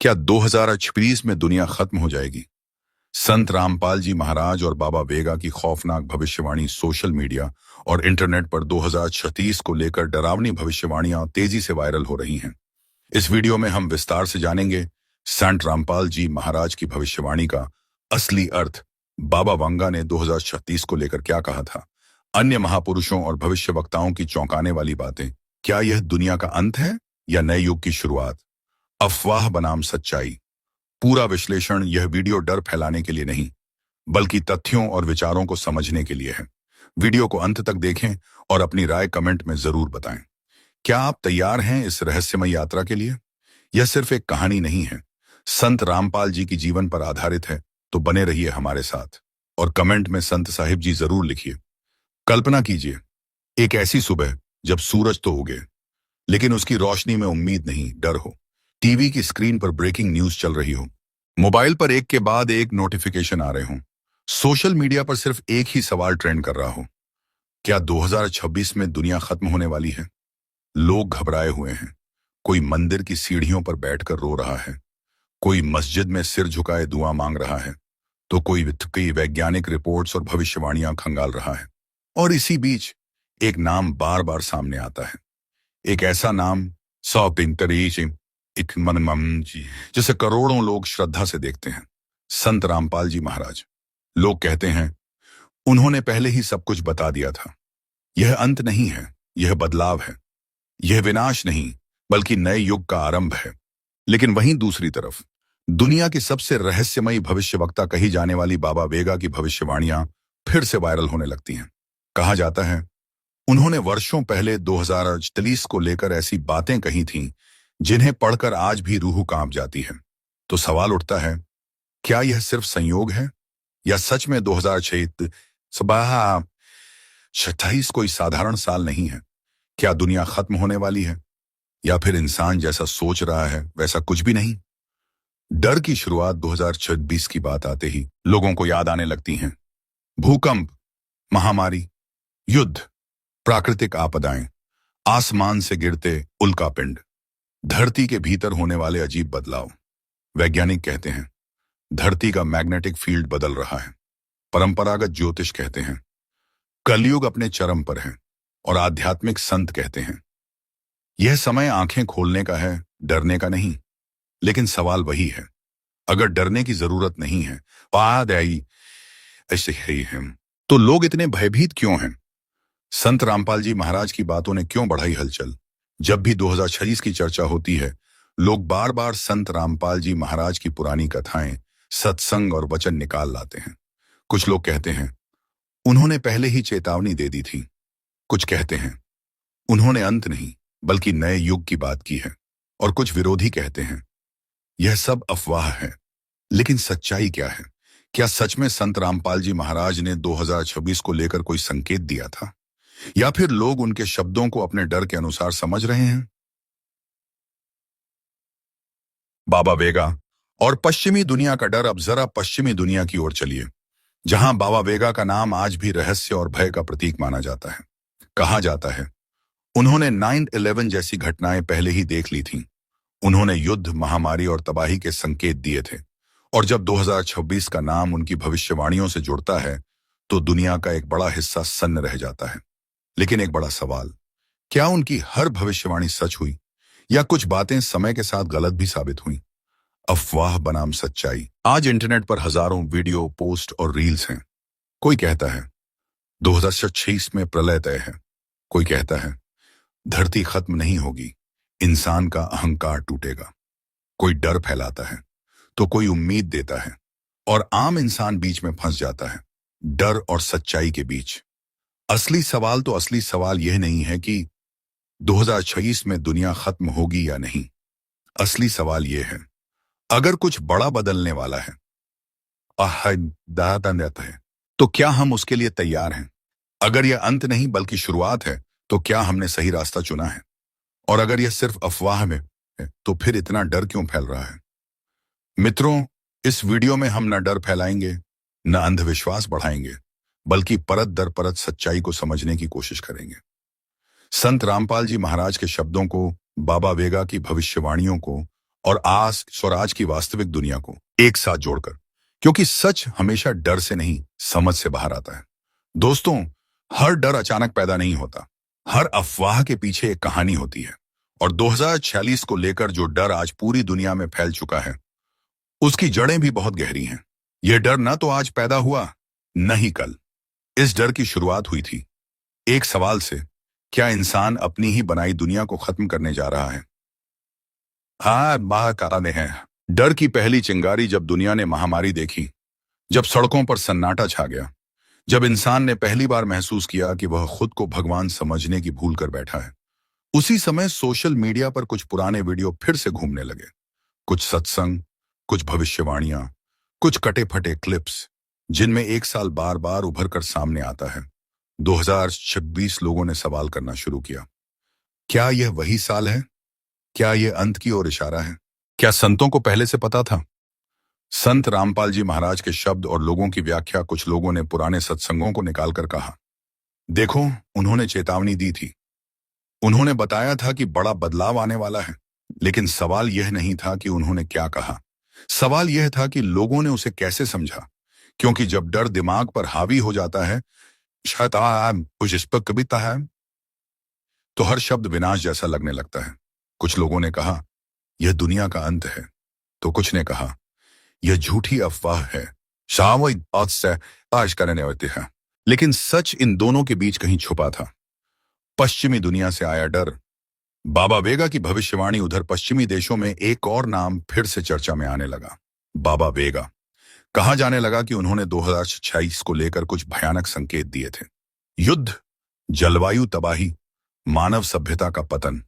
क्या 2026 में दुनिया खत्म हो जाएगी? संत रामपाल जी महाराज और बाबा वेगा की खौफनाक भविष्यवाणी सोशल मीडिया और इंटरनेट पर 2036 को लेकर डरावनी भविष्यवाणियां तेजी से वायरल हो रही हैं। इस वीडियो में हम विस्तार से जानेंगे संत रामपाल जी महाराज की भविष्यवाणी का असली अर्थ, बाबा वंगा ने 2036 को लेकर क्या कहा था, अन्य महापुरुषों और भविष्यवक्ताओं की चौंकाने वाली बातें, क्या यह दुनिया का अंत है या नए युग की शुरुआत, अफवाह बनाम सच्चाई। पूरा विश्लेषण, यह वीडियो डर फैलाने के लिए नहीं बल्कि तथ्यों और विचारों को समझने के लिए है। वीडियो को अंत तक देखें और अपनी राय कमेंट में जरूर बताएं। क्या आप तैयार हैं इस रहस्यमय यात्रा के लिए? यह सिर्फ एक कहानी नहीं है, संत रामपाल जी की जीवन पर आधारित है। तो बने रहिए हमारे साथ और कमेंट में संत साहिब जी जरूर लिखिए। कल्पना कीजिए, एक ऐसी सुबह जब सूरज तो उगे लेकिन उसकी रोशनी में उम्मीद नहीं, डर हो। टीवी की स्क्रीन पर ब्रेकिंग न्यूज चल रही हो, मोबाइल पर एक के बाद एक नोटिफिकेशन आ रहे हो, सोशल मीडिया पर सिर्फ एक ही सवाल ट्रेंड कर रहा हो, क्या 2026 में दुनिया खत्म होने वाली है? लोग घबराए हुए हैं। कोई मंदिर की सीढ़ियों पर बैठकर रो रहा है, कोई मस्जिद में सिर झुकाए दुआ मांग रहा है, तो कोई वैज्ञानिक रिपोर्ट्स और भविष्यवाणियां खंगाल रहा है। और इसी बीच एक नाम बार बार सामने आता है, एक ऐसा नाम जिसे करोड़ों लोग श्रद्धा से देखते हैं, संत रामपाल जी महाराज। लोग कहते हैं उन्होंने पहले ही सब कुछ बता दिया था। यह अंत नहीं है, यह बदलाव है। यह विनाश नहीं बल्कि नए युग का आरंभ है। लेकिन वहीं दूसरी तरफ दुनिया की सबसे रहस्यमयी भविष्यवक्ता कही जाने वाली बाबा वेगा की भविष्यवाणियां फिर से वायरल होने लगती हैं। कहा जाता है उन्होंने वर्षों पहले 2040 को लेकर ऐसी बातें कही थीं जिन्हें पढ़कर आज भी रूह कांप जाती है। तो सवाल उठता है, क्या यह सिर्फ संयोग है या सच में 2027 कोई साधारण साल नहीं है? क्या दुनिया खत्म होने वाली है या फिर इंसान जैसा सोच रहा है वैसा कुछ भी नहीं? डर की शुरुआत 2026 की बात आते ही लोगों को याद आने लगती हैं भूकंप, महामारी, युद्ध, प्राकृतिक आपदाएं, आसमान से गिरते उल्कापिंड, धरती के भीतर होने वाले अजीब बदलाव। वैज्ञानिक कहते हैं धरती का मैग्नेटिक फील्ड बदल रहा है। परंपरागत ज्योतिष कहते हैं कलयुग अपने चरम पर है। और आध्यात्मिक संत कहते हैं यह समय आंखें खोलने का है, डरने का नहीं। लेकिन सवाल वही है, अगर डरने की जरूरत नहीं है, ऐसे ही है, तो लोग इतने भयभीत क्यों हैं? संत रामपाल जी महाराज की बातों ने क्यों बढ़ाई हलचल? जब भी 2026 की चर्चा होती है, लोग बार बार संत रामपाल जी महाराज की पुरानी कथाएं, सत्संग और वचन निकाल लाते हैं। कुछ लोग कहते हैं उन्होंने पहले ही चेतावनी दे दी थी। कुछ कहते हैं उन्होंने अंत नहीं बल्कि नए युग की बात की है। और कुछ विरोधी कहते हैं यह सब अफवाह है। लेकिन सच्चाई क्या है? क्या सच में संत रामपाल जी महाराज ने 2026 को लेकर कोई संकेत दिया था या फिर लोग उनके शब्दों को अपने डर के अनुसार समझ रहे हैं? बाबा वेगा और पश्चिमी दुनिया का डर। अब जरा पश्चिमी दुनिया की ओर चलिए, जहां बाबा वेगा का नाम आज भी रहस्य और भय का प्रतीक माना जाता है। कहा जाता है उन्होंने 9/11 जैसी घटनाएं पहले ही देख ली थीं। उन्होंने युद्ध, महामारी और तबाही के संकेत दिए थे। और जब 2026 का नाम उनकी भविष्यवाणियों से जुड़ता है तो दुनिया का एक बड़ा हिस्सा सन्न रह जाता है। लेकिन एक बड़ा सवाल, क्या उनकी हर भविष्यवाणी सच हुई या कुछ बातें समय के साथ गलत भी साबित हुई? अफवाह बनाम सच्चाई। आज इंटरनेट पर हजारों वीडियो, पोस्ट और रील्स हैं। कोई कहता है 2026 में प्रलय तय है। कोई कहता है धरती खत्म नहीं होगी, इंसान का अहंकार टूटेगा। कोई डर फैलाता है तो कोई उम्मीद देता है, और आम इंसान बीच में फंस जाता है, डर और सच्चाई के बीच। असली सवाल यह नहीं है कि 2026 में दुनिया खत्म होगी या नहीं। असली सवाल यह है, अगर कुछ बड़ा बदलने वाला है तो क्या हम उसके लिए तैयार हैं? अगर यह अंत नहीं बल्कि शुरुआत है तो क्या हमने सही रास्ता चुना है? और अगर यह सिर्फ अफवाह में है तो फिर इतना डर क्यों फैल रहा है? मित्रों, इस वीडियो में हम न डर फैलाएंगे न अंधविश्वास बढ़ाएंगे, बल्कि परत दर परत सच्चाई को समझने की कोशिश करेंगे। संत रामपाल जी महाराज के शब्दों को, बाबा वेगा की भविष्यवाणियों को और आस स्वराज की वास्तविक दुनिया को एक साथ जोड़कर, क्योंकि सच हमेशा डर से नहीं समझ से बाहर आता है। दोस्तों, हर डर अचानक पैदा नहीं होता। हर अफवाह के पीछे एक कहानी होती है, और 2046 को लेकर जो डर आज पूरी दुनिया में फैल चुका है, उसकी जड़ें भी बहुत गहरी हैं। यह डर न तो आज पैदा हुआ, न ही कल। इस डर की शुरुआत हुई थी एक सवाल से: क्या इंसान अपनी ही बनाई दुनिया को खत्म करने जा रहा है? हाँ, महाकाल है। डर की पहली चिंगारी जब दुनिया ने महामारी देखी, जब सड़कों पर सन्नाटा छा गया, जब इंसान ने पहली बार महसूस किया कि वह खुद को भगवान समझने की भूल कर बैठा है, उसी समय सोशल मीडिया पर कुछ पुराने वीडियो फिर से घूमने लगे। कुछ सत्संग, कुछ भविष्यवाणियां, कुछ कटे फटे क्लिप्स, जिनमें एक साल बार बार उभर कर सामने आता है। 2026 लोगों ने सवाल करना शुरू किया, क्या यह वही साल है? क्या यह अंत की ओर इशारा है? क्या संतों को पहले से पता था? संत रामपाल जी महाराज के शब्द और लोगों की व्याख्या कुछ लोगों ने पुराने सत्संगों को निकालकर कहा। देखो, उन्होंने चेतावनी दी थी, उन्होंने बताया था कि बड़ा बदलाव आने वाला है। लेकिन सवाल यह नहीं था कि उन्होंने क्या कहा, सवाल यह था कि लोगों ने उसे कैसे समझा। क्योंकि जब डर दिमाग पर हावी हो जाता है, शायद कुछ इस पर कविता है, तो हर शब्द विनाश जैसा लगने लगता है। कुछ लोगों ने कहा, यह दुनिया का अंत है, तो कुछ ने कहा, यह झूठी अफवाह है, शावई बात से ताश करने होती है। लेकिन सच इन दोनों के बीच कहीं छुपा था। पश्चिमी दुनिया से आया डर। बाबा वेगा की भविष्यवाणी उधर पश्चिमी देशों में एक और नाम फिर से चर्चा में आने लगा, बाबा वेगा। कहा जाने लगा कि उन्होंने 2026 को लेकर कुछ भयानक संकेत दिए थे। युद्ध, जलवायु तबाही, मानव सभ्यता का पतन।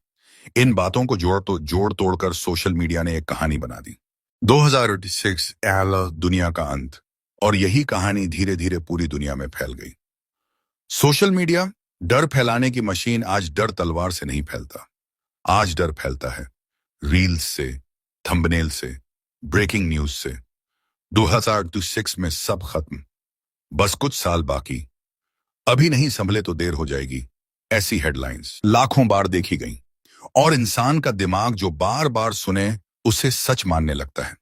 इन बातों को जोड़ तोड़कर सोशल मीडिया ने एक कहानी बना दी, 2026 दुनिया का अंत। और यही कहानी धीरे धीरे पूरी दुनिया में फैल गई। सोशल मीडिया डर फैलाने की मशीन। आज डर तलवार से नहीं फैलता, आज डर फैलता है रील्स से, थंबनेल से, ब्रेकिंग न्यूज से। 2026 में सब खत्म, बस कुछ साल बाकी, अभी नहीं संभले तो देर हो जाएगी। ऐसी हेडलाइंस लाखों बार देखी गई, और इंसान का दिमाग जो बार बार सुने उसे सच मानने लगता है।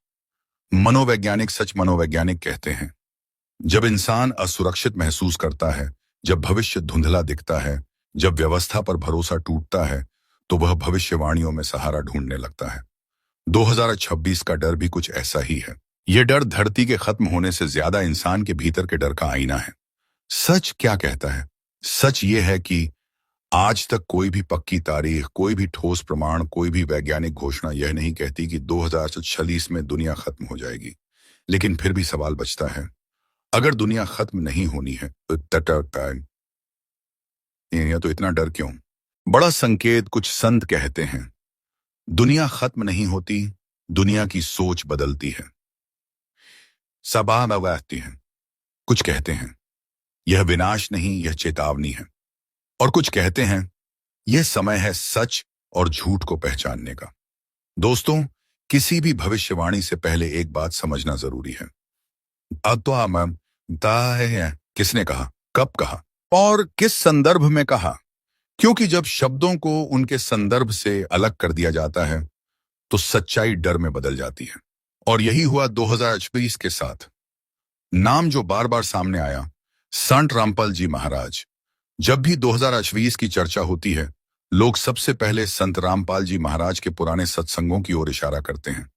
मनोवैज्ञानिक कहते हैं, जब इंसान असुरक्षित महसूस करता है, जब भविष्य धुंधला दिखता है, जब व्यवस्था पर भरोसा टूटता है, तो वह भविष्यवाणियों में सहारा ढूंढने लगता है। 2026 का डर भी कुछ ऐसा ही है। यह डर धरती के खत्म होने से ज्यादा इंसान के भीतर के डर का आईना है। सच क्या कहता है? सच यह है कि आज तक कोई भी पक्की तारीख, कोई भी ठोस प्रमाण, कोई भी वैज्ञानिक घोषणा यह नहीं कहती कि 2046 में दुनिया खत्म हो जाएगी। लेकिन फिर भी सवाल बचता है, अगर दुनिया खत्म नहीं होनी है तो इतना डर क्यों? बड़ा संकेत कुछ संत कहते हैं, दुनिया खत्म नहीं होती, दुनिया की सोच बदलती है, सभा बहती है। कुछ कहते हैं, यह विनाश नहीं, यह चेतावनी है। और कुछ कहते हैं, यह समय है सच और झूठ को पहचानने का। दोस्तों, किसी भी भविष्यवाणी से पहले एक बात समझना जरूरी है। किसने कहा, कब कहा और किस संदर्भ में कहा? क्योंकि जब शब्दों को उनके संदर्भ से अलग कर दिया जाता है, तो सच्चाई डर में बदल जाती है। और यही हुआ 2026 के साथ। नाम जो बार बार सामने आया, संत रामपाल जी महाराज। जब भी 2026 की चर्चा होती है, लोग सबसे पहले संत रामपाल जी महाराज के पुराने सत्संगों की ओर इशारा करते हैं।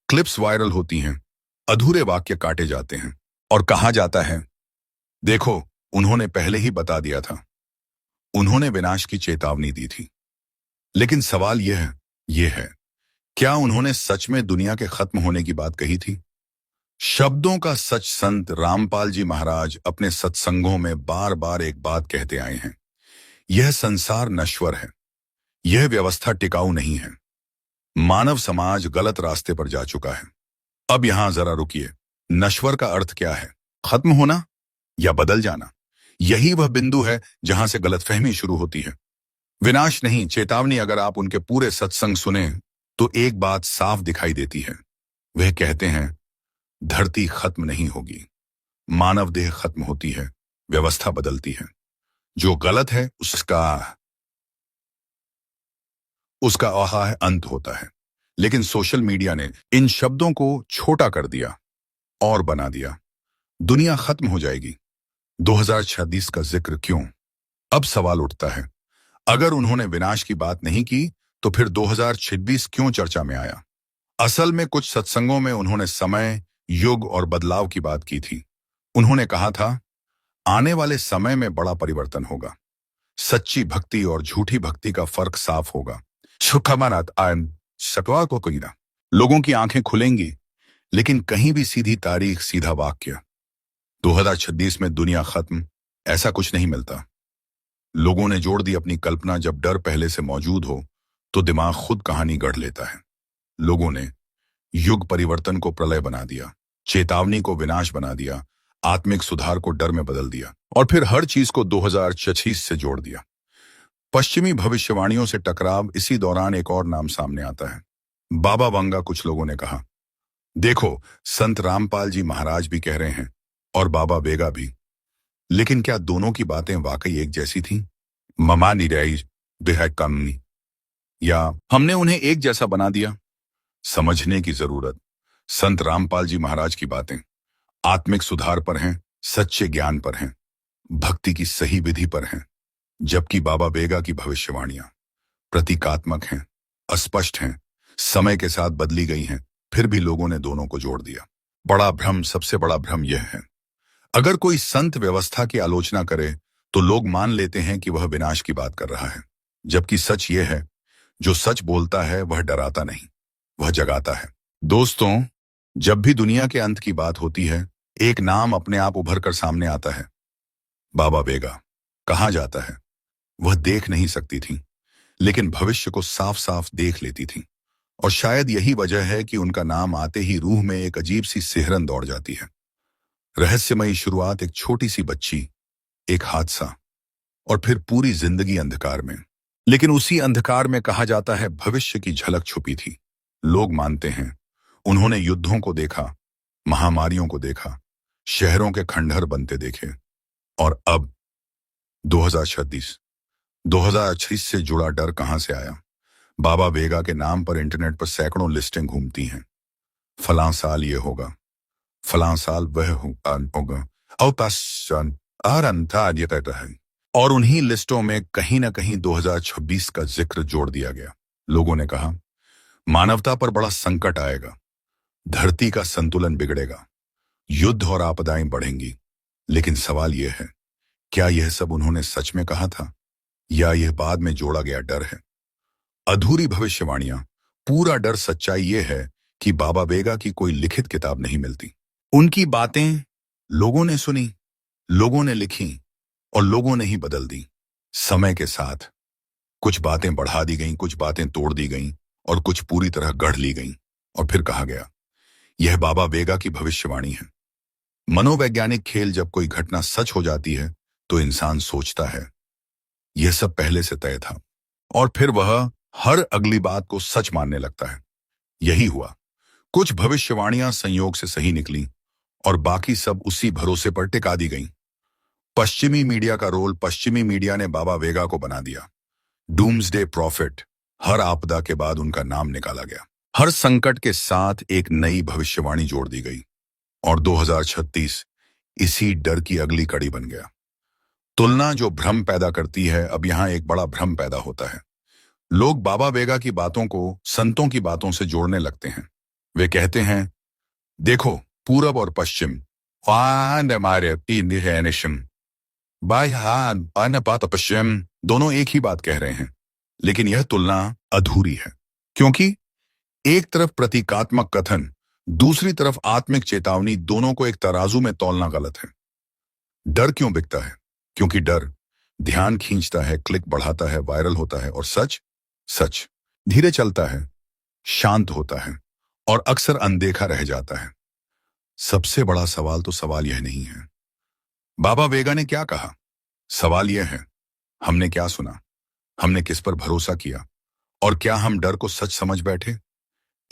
क्लिप्स वायरल होती हैं, अधूरे वाक्य काटे जाते हैं, और कहा जाता है, देखो, उन्होंने पहले ही बता दिया था, उन्होंने विनाश की चेतावनी दी थी। लेकिन सवाल यह है, क्या उन्होंने सच में दुनिया के खत्म होने की बात कही थी? शब्दों का सच। संत रामपाल जी महाराज अपने सत्संगों में बार बार एक बात कहते आए हैं, यह संसार नश्वर है, यह व्यवस्था टिकाऊ नहीं है, मानव समाज गलत रास्ते पर जा चुका है। अब यहां जरा रुकिए, नश्वर का अर्थ क्या है? खत्म होना या बदल जाना? यही वह बिंदु है जहां से गलतफहमी शुरू होती है। विनाश नहीं, चेतावनी। अगर आप उनके पूरे सत्संग सुने तो एक बात साफ दिखाई देती है। वह कहते हैं, धरती खत्म नहीं होगी, मानव देह खत्म होती है, व्यवस्था बदलती है। जो गलत है उसका अंत होता है। लेकिन सोशल मीडिया ने इन शब्दों को छोटा कर दिया और बना दिया दुनिया खत्म हो जाएगी। 2026 का जिक्र क्यों? अब सवाल उठता है, अगर उन्होंने विनाश की बात नहीं की तो फिर 2026 क्यों चर्चा में आया? असल में कुछ सत्संगों में उन्होंने समय, युग और बदलाव की बात की थी। उन्होंने कहा था, आने वाले समय में बड़ा परिवर्तन होगा। सच्ची भक्ति और झूठी भक्ति का फर्क साफ होगा। शुकमानात आयन शतवा को कोई ना। लोगों की आंखें खुलेंगी, लेकिन कहीं भी सीधी तारीख, सीधा वाक्य। 2026 में दुनिया खत्म, ऐसा कुछ नहीं मिलता। लोगों ने जोड़ दी अपनी कल्पना। जब डर पहले से मौजूद हो तो दिमाग खुद कहानी गढ़ लेता है। लोगों ने युग परिवर्तन को प्रलय बना दिया, चेतावनी को विनाश बना दिया, आत्मिक सुधार को डर में बदल दिया और फिर हर चीज को 2026 से जोड़ दिया। पश्चिमी भविष्यवाणियों से टकराव। इसी दौरान एक और नाम सामने आता है, बाबा वंगा। कुछ लोगों ने कहा, देखो, संत रामपाल जी महाराज भी कह रहे हैं और बाबा वेगा भी, लेकिन क्या दोनों की बातें वाकई एक जैसी थी? ममा निराई बेहद कमनी, या हमने उन्हें एक जैसा बना दिया? समझने की जरूरत। संत रामपाल जी महाराज की बातें आत्मिक सुधार पर हैं, सच्चे ज्ञान पर हैं, भक्ति की सही विधि पर हैं, जबकि बाबा वेगा की भविष्यवाणियां प्रतीकात्मक हैं, अस्पष्ट हैं, समय के साथ बदली गई हैं। फिर भी लोगों ने दोनों को जोड़ दिया। बड़ा भ्रम, सबसे बड़ा भ्रम यह है, अगर कोई संत व्यवस्था की आलोचना करे तो लोग मान लेते हैं कि वह विनाश की बात कर रहा है, जबकि सच यह है, जो सच बोलता है वह डराता नहीं, वह जगाता है। दोस्तों, जब भी दुनिया के अंत की बात होती है, एक नाम अपने आप उभर कर सामने आता है, बाबा वेगा। कहा जाता है वह देख नहीं सकती थी, लेकिन भविष्य को साफ साफ देख लेती थी। और शायद यही वजह है कि उनका नाम आते ही रूह में एक अजीब सी सिहरन दौड़ जाती है। रहस्यमयी शुरुआत, एक छोटी सी बच्ची, एक हादसा, और फिर पूरी जिंदगी अंधकार में। लेकिन उसी अंधकार में कहा जाता है भविष्य की झलक छुपी थी। लोग मानते हैं उन्होंने युद्धों को देखा, महामारियों को देखा, शहरों के खंडहर बनते देखे। और अब 2026 से जुड़ा डर कहां से आया? बाबा वेगा के नाम पर इंटरनेट पर सैकड़ों लिस्टें घूमती हैं। फलां साल ये होगा, फलां साल वह होगा, और उन्हीं लिस्टों में कहीं ना कहीं 2026 का जिक्र जोड़ दिया गया। लोगों ने कहा, मानवता पर बड़ा संकट आएगा, धरती का संतुलन बिगड़ेगा, युद्ध और आपदाएं बढ़ेंगी। लेकिन सवाल यह है, क्या यह सब उन्होंने सच में कहा था, या यह बाद में जोड़ा गया डर है? अधूरी भविष्यवाणियां। पूरा डर सच्चाई यह है कि बाबा वेगा की कोई लिखित किताब नहीं मिलती। उनकी बातें लोगों ने सुनी, लोगों ने लिखी और लोगों ने ही बदल दी। समय के साथ कुछ बातें बढ़ा दी गईं, कुछ बातें तोड़ दी गईं और कुछ पूरी तरह गढ़ ली गईं। और फिर कहा गया, यह बाबा वेगा की भविष्यवाणी है। मनोवैज्ञानिक खेल। जब कोई घटना सच हो जाती है तो इंसान सोचता है यह सब पहले से तय था, और फिर वह हर अगली बात को सच मानने लगता है। यही हुआ। कुछ भविष्यवाणियां संयोग से सही निकली और बाकी सब उसी भरोसे पर टिका दी गईं। पश्चिमी मीडिया का रोल। पश्चिमी मीडिया ने बाबा वेगा को बना दिया डूम्सडे प्रॉफिट। हर आपदा के बाद उनका नाम निकाला गया, हर संकट के साथ एक नई भविष्यवाणी जोड़ दी गई, और 2036 इसी डर की अगली कड़ी बन गया। तुलना जो भ्रम पैदा करती है, अब यहां एक बड़ा भ्रम पैदा होता है। लोग बाबा वेगा की बातों को संतों की बातों से जोड़ने लगते हैं। वे कहते हैं, देखो, पूरब और पश्चिम पश्चिम दोनों एक ही बात कह रहे हैं। लेकिन यह तुलना अधूरी है, क्योंकि एक तरफ प्रतीकात्मक कथन, दूसरी तरफ आत्मिक चेतावनी। दोनों को एक तराजू में तौलना गलत है। डर क्यों बिकता है? क्योंकि डर ध्यान खींचता है, क्लिक बढ़ाता है, वायरल होता है। और सच सच धीरे चलता है, शांत होता है और अक्सर अनदेखा रह जाता है। सबसे बड़ा सवाल तो सवाल यह नहीं है बाबा वेगा ने क्या कहा। सवाल यह है, हमने क्या सुना, हमने किस पर भरोसा किया, और क्या हम डर को सच समझ बैठे?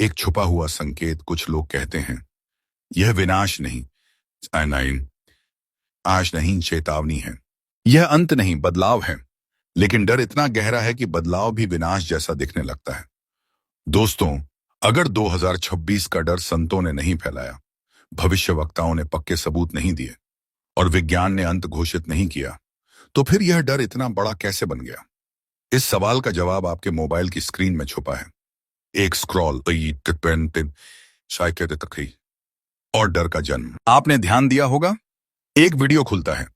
एक छुपा हुआ संकेत। कुछ लोग कहते हैं यह विनाश नहीं, आज नहीं, चेतावनी है। यह अंत नहीं, बदलाव है। लेकिन डर इतना गहरा है कि बदलाव भी विनाश जैसा दिखने लगता है। दोस्तों, अगर 2026 का डर संतों ने नहीं फैलाया, भविष्यवक्ताओं ने पक्के सबूत नहीं दिए और विज्ञान ने अंत घोषित नहीं किया, तो फिर यह डर इतना बड़ा कैसे बन गया? इस सवाल का जवाब आपके मोबाइल की स्क्रीन में छुपा है। एक स्क्रॉल और डर का जन्म। आपने ध्यान दिया होगा, एक वीडियो खुलता है,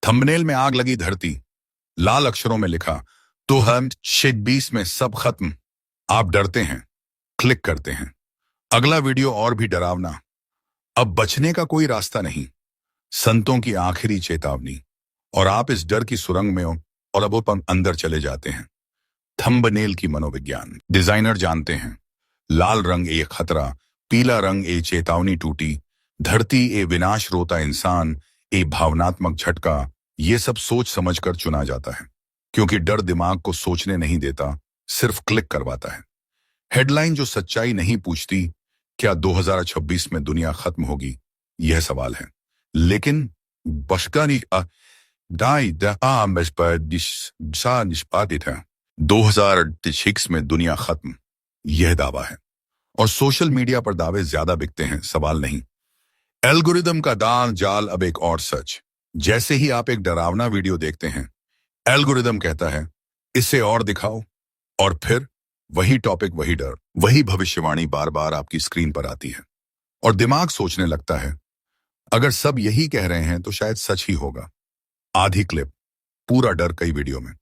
थंबनेल में आग लगी धरती, लाल अक्षरों में लिखा 2026 में सब खत्म। आप डरते हैं, क्लिक करते हैं। अगला वीडियो और भी डरावना, अब बचने का कोई रास्ता नहीं, संतों की आखिरी चेतावनी, और आप इस डर की सुरंग में हो और अब वो अंदर चले जाते हैं। थंबनेल की मनोविज्ञान। डिजाइनर जानते हैं, लाल रंग ए खतरा, पीला रंग ए चेतावनी टूटी, धरती ए विनाश रोता इंसान, ए भावनात्मक झटका। ये सब सोच समझकर चुना जाता है, क्योंकि डर दिमाग को सोचने नहीं देता, सिर्फ क्लिक करवाता है। हेडलाइन जो सच्चाई नहीं पूछती, क्या 2026 में दुनिया खत्म होगी, यह सवाल है। लेकिन बशकानी निष्पादित है 2026 में दुनिया खत्म, यह दावा है। और सोशल मीडिया पर दावे ज्यादा बिकते हैं, सवाल नहीं। एल्गोरिदम का दाल जाल अब एक और सच। जैसे ही आप एक डरावना वीडियो देखते हैं, एल्गोरिदम कहता है इसे और दिखाओ, और फिर वही टॉपिक, वही डर, वही भविष्यवाणी बार बार आपकी स्क्रीन पर आती है। और दिमाग सोचने लगता है, अगर सब यही कह रहे हैं तो शायद सच ही होगा। आधी क्लिप, पूरा डर कई वीडियो में।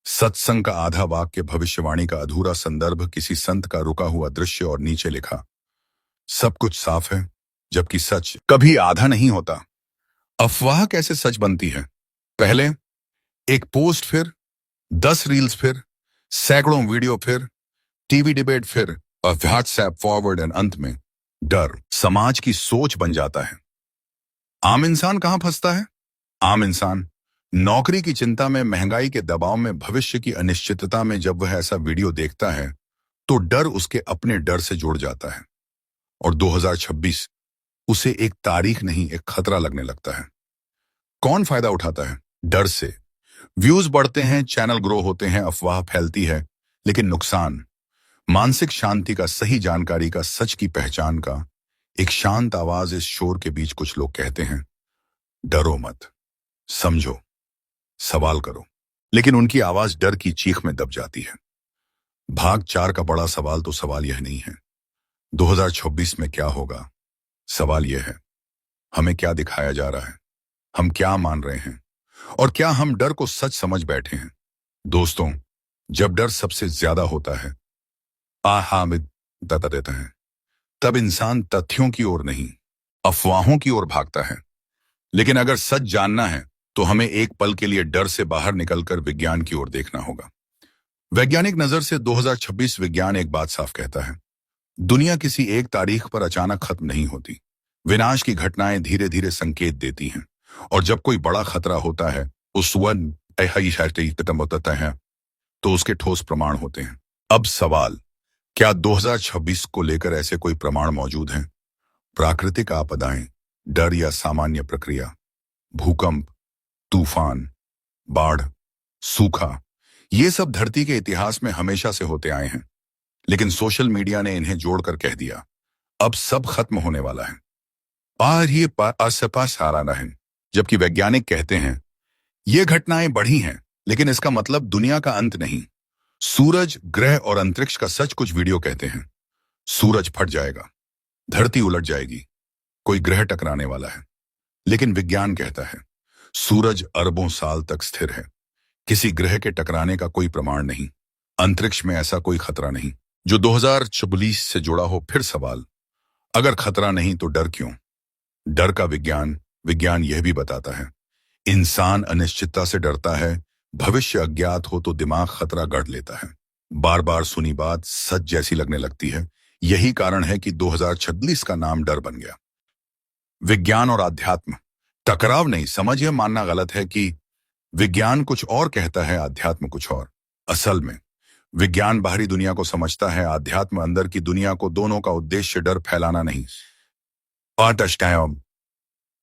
सत्संग का आधा वाक्य, भविष्यवाणी का अधूरा संदर्भ, किसी संत का रुका हुआ दृश्य और नीचे लिखा सब कुछ साफ है, जबकि सच कभी आधा नहीं होता। अफवाह कैसे सच बनती है? पहले एक पोस्ट, फिर 10 रील्स, फिर सैकड़ों वीडियो, फिर टीवी डिबेट, फिर व्हाट्सएप फॉरवर्ड, एंड अंत में डर समाज की सोच बन जाता है। आम इंसान कहां फंसता है? आम इंसान नौकरी की चिंता में, महंगाई के दबाव में, भविष्य की अनिश्चितता में जब वह ऐसा वीडियो देखता है तो डर उसके अपने डर से जुड़ जाता है, और 2026 उसे एक तारीख नहीं, एक खतरा लगने लगता है। कौन फायदा उठाता है? डर से। व्यूज बढ़ते हैं, चैनल ग्रो होते हैं, अफवाह फैलती है, लेकिन नुकसान मानसिक शांति का, सही जानकारी का, सच की पहचान का। एक शांत आवाज इस शोर के बीच कुछ लोग कहते हैं, डरो मत, समझो, सवाल करो, लेकिन उनकी आवाज डर की चीख में दब जाती है। भाग 4 का बड़ा सवाल तो सवाल यह नहीं है 2026 में क्या होगा, सवाल यह है हमें क्या दिखाया जा रहा है, हम क्या मान रहे हैं, और क्या हम डर को सच समझ बैठे हैं। दोस्तों, जब डर सबसे ज्यादा होता है, हामिद बता देता है, तब इंसान तथ्यों की ओर नहीं, अफवाहों की ओर भागता है। लेकिन अगर सच जानना है तो हमें एक पल के लिए डर से बाहर निकलकर विज्ञान की ओर देखना होगा। वैज्ञानिक नजर से 2026 विज्ञान एक बात साफ कहता है, दुनिया किसी एक तारीख पर अचानक खत्म नहीं होती। विनाश की घटनाएं धीरे धीरे संकेत देती हैं, और जब कोई बड़ा खतरा होता है, उस खत्म होता है, तो उसके ठोस प्रमाण होते हैं। अब सवाल, क्या 2026 को लेकर ऐसे कोई प्रमाण मौजूद हैं? प्राकृतिक आपदाएं, डर या सामान्य प्रक्रिया? भूकंप, तूफान, बाढ़, सूखा, ये सब धरती के इतिहास में हमेशा से होते आए हैं, लेकिन सोशल मीडिया ने इन्हें जोड़कर कह दिया अब सब खत्म होने वाला है, और ये आसपास हाराना है। जबकि वैज्ञानिक कहते हैं ये घटनाएं बढ़ी हैं, लेकिन इसका मतलब दुनिया का अंत नहीं। सूरज, ग्रह और अंतरिक्ष का सच कुछ वीडियो कहते हैं सूरज फट जाएगा, धरती उलट जाएगी, कोई ग्रह टकराने वाला है। लेकिन विज्ञान कहता है सूरज अरबों साल तक स्थिर है, किसी ग्रह के टकराने का कोई प्रमाण नहीं, अंतरिक्ष में ऐसा कोई खतरा नहीं जो 2026 से जुड़ा हो। फिर सवाल, अगर खतरा नहीं तो डर क्यों? डर का विज्ञान यह भी बताता है इंसान अनिश्चितता से डरता है। भविष्य अज्ञात हो तो दिमाग खतरा गढ़ लेता है, बार बार सुनी बात सच जैसी लगने लगती है। यही कारण है कि 2026 का नाम डर बन गया। विज्ञान और अध्यात्म टकराव नहीं, समझ यह मानना गलत है कि विज्ञान कुछ और कहता है, अध्यात्म कुछ और। असल में विज्ञान बाहरी दुनिया को समझता है, अध्यात्म अंदर की दुनिया को। दोनों का उद्देश्य डर फैलाना नहीं,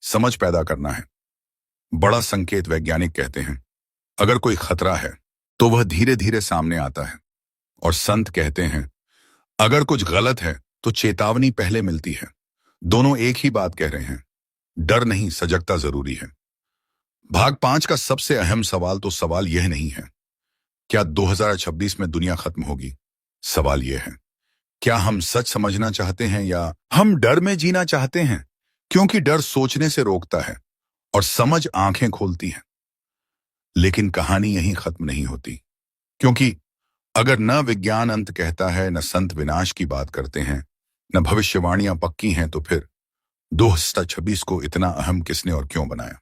समझ पैदा करना है। बड़ा संकेत, वैज्ञानिक कहते हैं अगर कोई खतरा है तो वह धीरे धीरे सामने आता है, और संत कहते हैं अगर कुछ गलत है तो चेतावनी पहले मिलती है। दोनों एक ही बात कह रहे हैं, डर नहीं, सजगता जरूरी है। भाग 5 का सबसे अहम सवाल तो सवाल यह नहीं है क्या 2026 में दुनिया खत्म होगी। सवाल यह है, क्या हम सच समझना चाहते हैं या हम डर में जीना चाहते हैं। क्योंकि डर सोचने से रोकता है और समझ आंखें खोलती है। लेकिन कहानी यहीं खत्म नहीं होती, क्योंकि अगर न विज्ञान अंत कहता है, न संत विनाश की बात करते हैं, न भविष्यवाणियां पक्की हैं, तो फिर 2026 को इतना अहम किसने और क्यों बनाया।